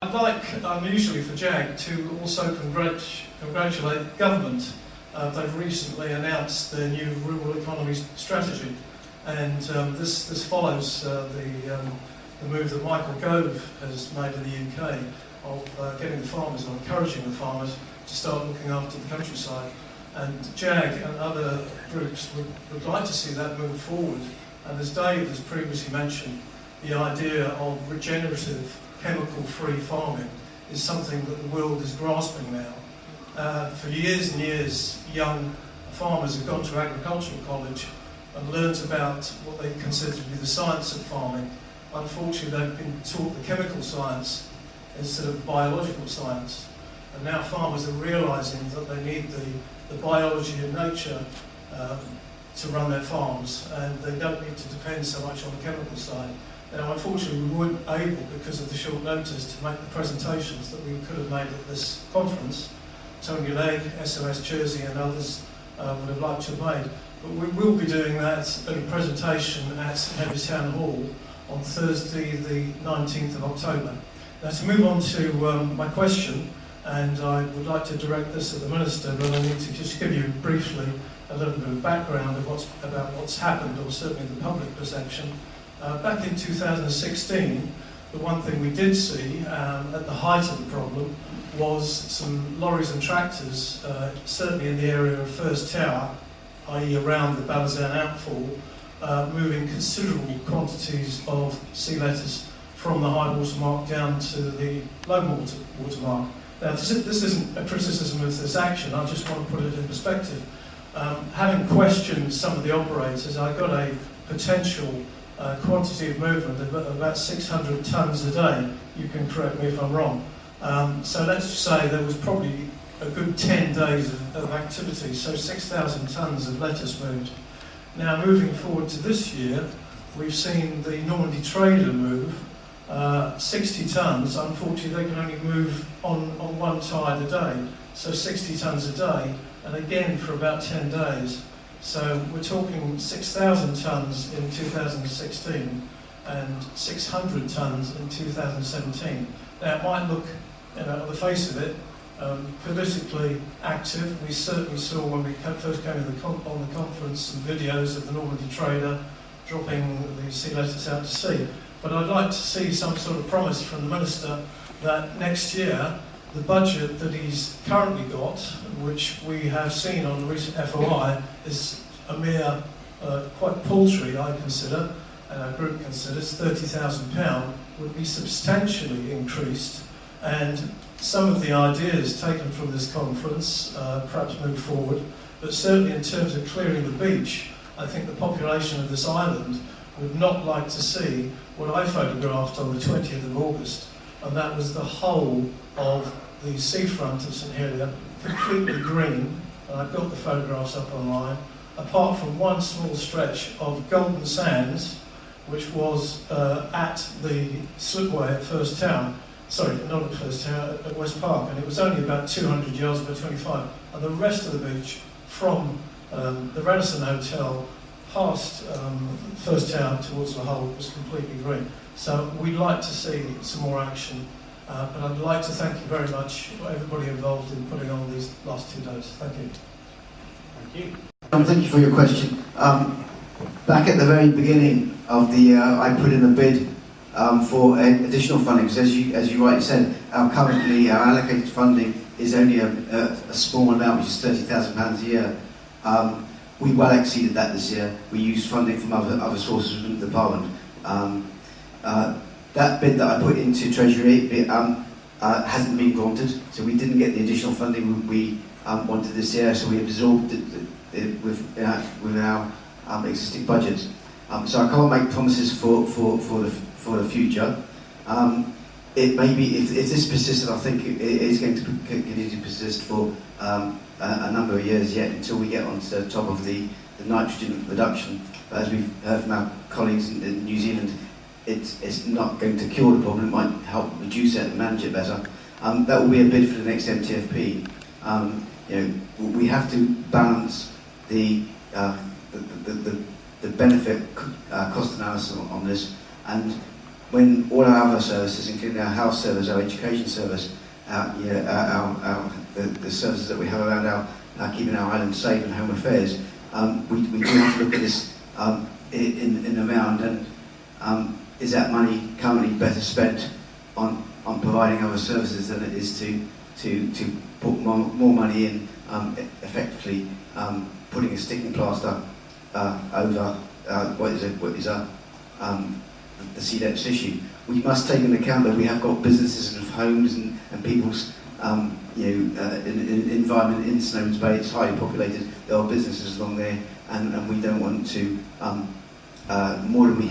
I'd like, unusually for JAG, to also congratulate the government. They've recently announced their new rural economy strategy, and this follows the move that Michael Gove has made in the UK of getting the farmers, or encouraging the farmers, to start looking after the countryside. And JAG and other groups would like to see that move forward. And as Dave has previously mentioned, the idea of regenerative, chemical-free farming is something that the world is grasping now. For years and years, young farmers have gone to agricultural college and learnt about what they consider to be the science of farming. Unfortunately, they've been taught the chemical science instead of biological science. And now farmers are realising that they need the biology of nature to run their farms, and they don't need to depend so much on the chemical side. Now, unfortunately, we weren't able, because of the short notice, to make the presentations that we could have made at this conference. Tony Legg, SOS Jersey and others would have liked to have made. But we will be doing that at a presentation at St Henry's Town Hall on Thursday the 19th of October. Now, to move on to my question, and I would like to direct this at the Minister, but I need to just give you briefly a little bit of background of about what's happened, or certainly the public perception. Back in 2016, the one thing we did see at the height of the problem was some lorries and tractors, certainly in the area of First Tower, i.e. around the Balazan outfall, moving considerable quantities of sea lettuce from the high water mark down to the low water mark. Now, this isn't a criticism of this action, I just want to put it in perspective. Having questioned some of the operators, I got a potential quantity of movement of about 600 tonnes a day. You can correct me if I'm wrong. So let's say there was probably a good 10 days of activity, so 6,000 tonnes of lettuce moved. Now, moving forward to this year, we've seen the Normandy Trader move 60 tonnes. Unfortunately, they can only move on one tide a day, so 60 tonnes a day, and again for about 10 days. So we're talking 6,000 tonnes in 2016 and 600 tonnes in 2017. Now, it might look, on the face of it, politically active. We certainly saw when we first came on the conference some videos of the Normandy Trader dropping the sea lettuce out to sea. But I'd like to see some sort of promise from the Minister that next year the budget that he's currently got, which we have seen on the recent FOI, is a mere, quite paltry, I consider, and our group considers, £30,000, would be substantially increased, and some of the ideas taken from this conference perhaps move forward, but certainly in terms of clearing the beach, I think the population of this island would not like to see what I photographed on the 20th of August, and that was the whole of the seafront of St Helier, completely green, and I've got the photographs up online, apart from one small stretch of golden sands, which was at the slipway at First Tower, sorry, not at First Tower, at West Park, and it was only about 200 yards by 25, and the rest of the beach from the Radisson Hotel past First Tower towards the Hull was completely green. So we'd like to see some more action, but I'd like to thank you very much, everybody involved in putting on these last 2 days. Thank you. Thank you. Thank you for your question. Back at the very beginning of the year, I put in a bid for additional funding, because as you rightly said, currently our allocated funding is only a small amount, which is £30,000 a year. We well exceeded that this year. We used funding from other sources within the department. That bid that I put into Treasury hasn't been granted, so we didn't get the additional funding we wanted this year, so we absorbed it with our existing budget. So I can't make promises for the future. It may be, if this persists, I think it is going to continue to persist for a number of years yet, until we get onto the top of the nitrogen reduction. But as we've heard from our colleagues in New Zealand, it's not going to cure the problem. It might help reduce it and manage it better. That will be a bid for the next MTFP. We have to balance the benefit cost analysis on this, and when all our other services, including our health service, our education service, the services that we have around our keeping our island safe and home affairs, we do have to look at this in the round, and is that money currently better spent on providing other services than it is to put more money in, effectively putting a sticking plaster over what is the sea depths issue. We must take into account that we have got businesses and homes and people's in environment in Snowdons Bay. It's highly populated. There are businesses along there, and we don't want to more than we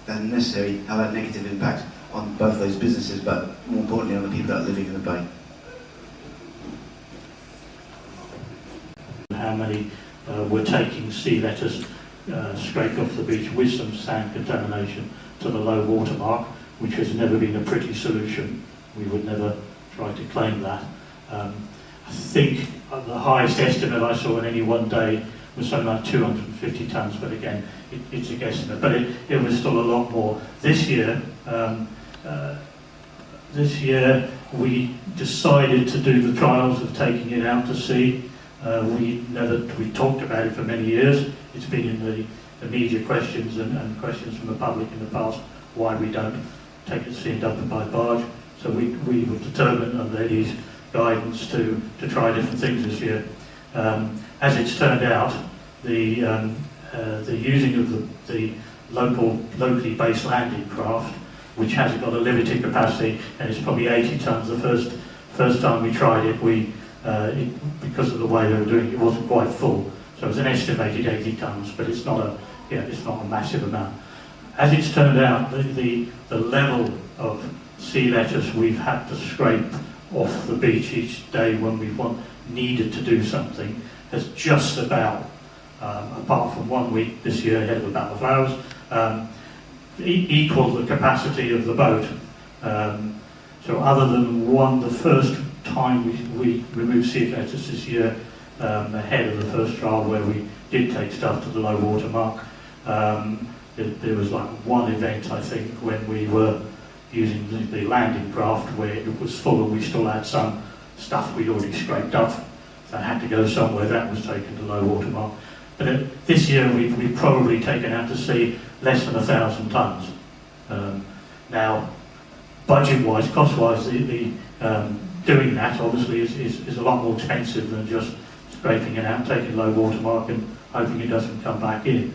than necessary have a negative impact on both those businesses, but more importantly on the people that are living in the bay. How many were taking sea lettuce scraped off the beach with some sand contamination to the low water mark, which has never been a pretty solution. We would never try to claim that. I think the highest estimate I saw in any one day was something like 250 tonnes, but again, it's a guesstimate. But it was still a lot more. This year we decided to do the trials of taking it out to sea. We talked about it for many years. It's been in the media questions and questions from the public in the past why we don't take it to sea and dump it by barge. So we were determined under Eddy's guidance to try different things this year. As it's turned out, the using of the locally based landing craft, which has got a limited capacity, and it's probably 80 tonnes. The first time we tried it, because of the way they were doing it, it wasn't quite full. So it was an estimated 80 tonnes, but it's not a massive amount. As it's turned out, the level of sea lettuce we've had to scrape off the beach each day when we've needed to do something has just about, apart from 1 week this year ahead of the Battle of Flowers, equal the capacity of the boat. So other than the first time we removed sea lettuce this year, ahead of the first trial where we did take stuff to the low water mark, there was like one event, I think, when we were using the landing craft where it was full and we still had some stuff we'd already scraped off that had to go somewhere. That was taken to low water mark. But this year we've probably taken out to sea less than 1,000 tonnes. Now, budget-wise, cost-wise, doing that obviously is a lot more expensive than just scraping it out, taking low water mark and hoping it doesn't come back in.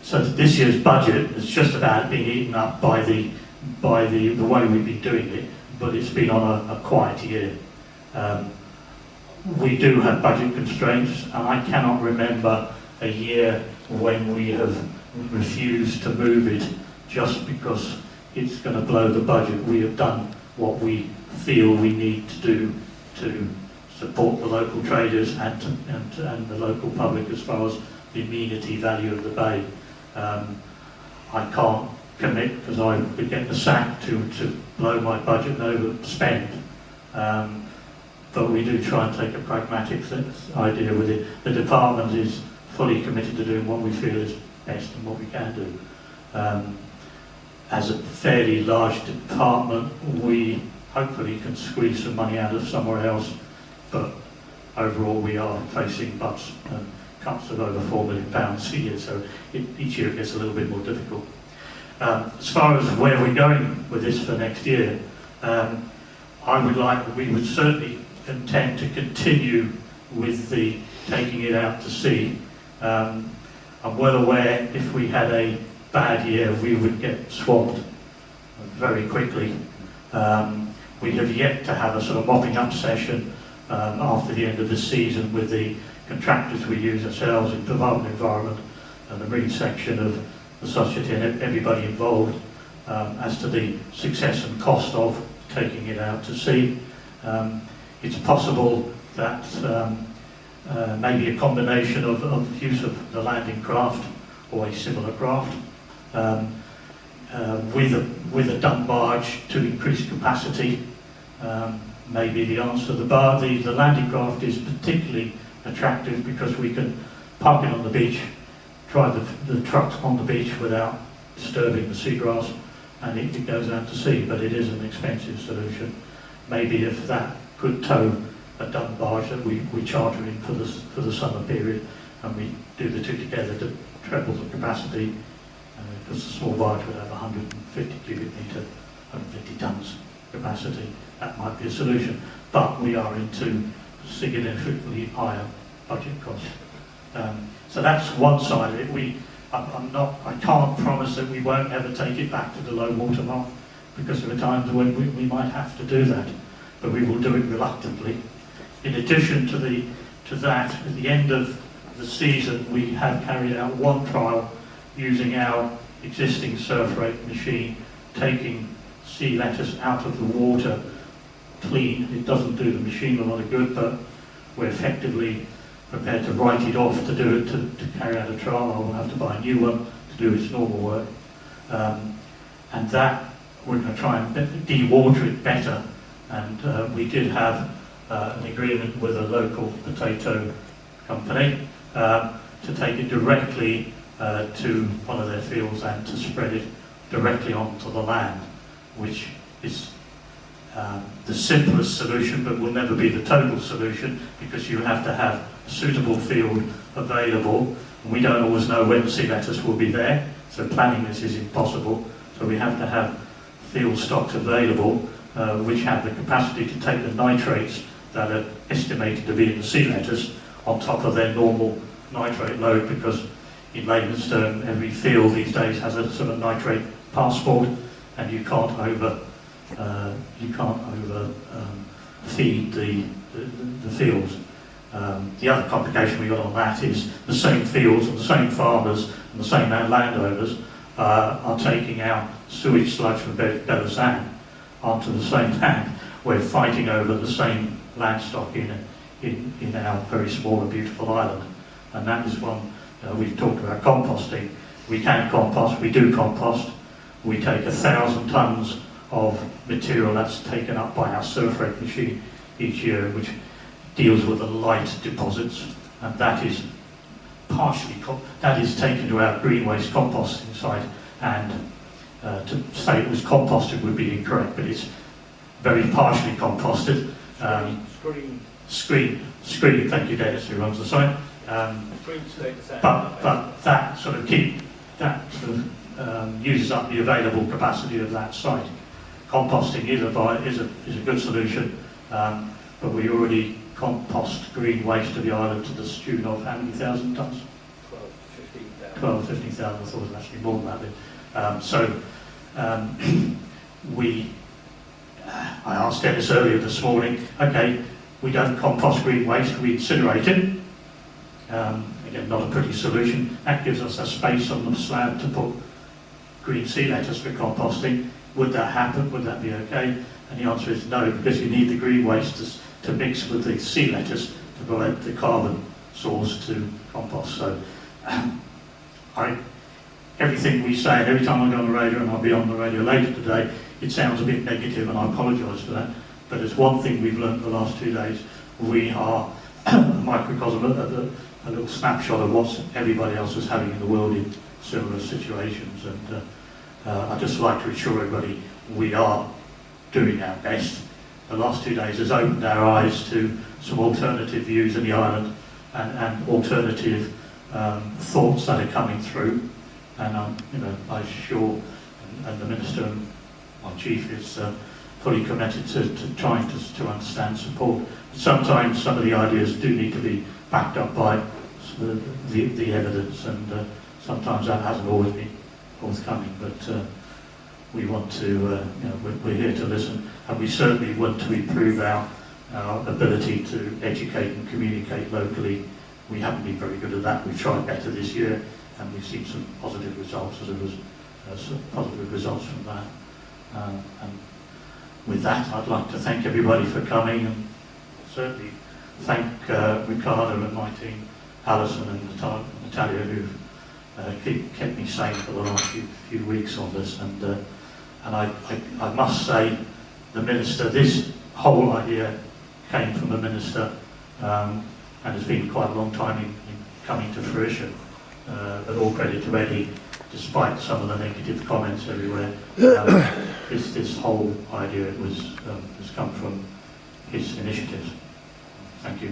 So this year's budget is just about being eaten up by the way we've been doing it, but it's been on a quiet year. We do have budget constraints, and I cannot remember a year when we have refused to move it just because it's going to blow the budget. We have done what we feel we need to do to support the local traders and the local public as far as the amenity value of the bay. I can't commit because I would get the sack to blow my budget and overspend. But we do try and take a pragmatic idea with it. The department is fully committed to doing what we feel is best and what we can do. As a fairly large department, we hopefully can squeeze some money out of somewhere else, but overall we are facing cuts of over £4 million a year, so each year it gets a little bit more difficult. As far as where we're going with this for next year, we would certainly intend to continue with the taking it out to sea. I'm well aware if we had a bad year we would get swamped very quickly. We have yet to have a sort of mopping up session after the end of the season with the contractors we use ourselves in Department of Environment and the Marine section of the society and everybody involved as to the success and cost of taking it out to sea. It's possible that maybe a combination of use of the landing craft or a similar craft with a dump barge to increase capacity may be the answer. The landing craft is particularly attractive because we can park it on the beach, drive the trucks on the beach without disturbing the seagrass, and it goes out to sea, but it is an expensive solution. Maybe if that could tow a dump barge that we charter in for the summer period, and we do the two together to treble the capacity, because a small barge would have 150 cubic metre, 150 tonnes capacity. That might be a solution, but we are into significantly higher budget costs. So that's one side of it. I can't promise that we won't ever take it back to the low water mark, because there are times when we might have to do that, but we will do it reluctantly. In addition to that, at the end of the season, we have carried out one trial using our existing surf rate machine, taking sea lettuce out of the water clean. It doesn't do the machine a lot of good, but we're effectively prepared to write it off to do it, to carry out a trial. I will have to buy a new one to do its normal work. And that, we're going to try and de-water it better. And we did have an agreement with a local potato company to take it directly to one of their fields and to spread it directly onto the land, which is the simplest solution, but will never be the total solution, because you have to have a suitable field available. And we don't always know when sea lettuce will be there, so planning this is impossible. So we have to have field stocks available which have the capacity to take the nitrates that are estimated to be in the sea lettuce on top of their normal nitrate load, because in layman's term, every field these days has a sort of nitrate passport, and you can't over feed the fields. The other complication we got on that is the same fields and the same farmers and the same landowners are taking our sewage sludge from Bella Sand onto the same land. We're fighting over the same land stock in our very small and beautiful island, and that is one. We've talked about composting. We can compost. We do compost. We take 1,000 tonnes of material that's taken up by our surf rate machine each year, which deals with the light deposits, and that is partially taken to our green waste composting site. And to say it was composted would be incorrect, but it's very partially composted. Screen. Thank you, Dennis, who runs the site. But that sort of uses up the available capacity of that site. Composting is a good solution, but we already compost green waste to the island to the tune of how many thousand tonnes? 12 to 15,000. I thought it was actually more than that. I asked Dennis earlier this morning, okay, we don't compost green waste, we incinerate it. Again, not a pretty solution. That gives us a space on the slab to put green sea lettuce for composting. Would that happen? Would that be okay? And the answer is no, because you need the green waste to mix with the sea lettuce to provide the carbon source to compost. So everything we say, and every time I go on the radio, and I'll be on the radio later today, it sounds a bit negative, and I apologise for that. But there's one thing we've learned the last 2 days. We are a microcosm, a little snapshot of what everybody else is having in the world in similar situations. And I'd just like to assure everybody we are doing our best. The last 2 days has opened our eyes to some alternative views in the island and alternative thoughts that are coming through. And I'm sure, and the Minister and my Chief is fully committed to trying to understand support. But sometimes some of the ideas do need to be backed up by the evidence, and sometimes that hasn't always been forthcoming. But we want to, we're here to listen, and we certainly want to improve our ability to educate and communicate locally. We haven't been very good at that. We've tried better this year, and we've seen some positive results from that. And with that, I'd like to thank everybody for coming, and certainly thank Ricardo and my team, Alison and Natalia, who've kept me sane for the last few weeks on this. And I must say, the Minister, this whole idea came from the Minister, and has been quite a long time in coming to fruition. But all credit to Eddy despite some of the negative comments everywhere. This whole idea has come from his initiatives. Thank you.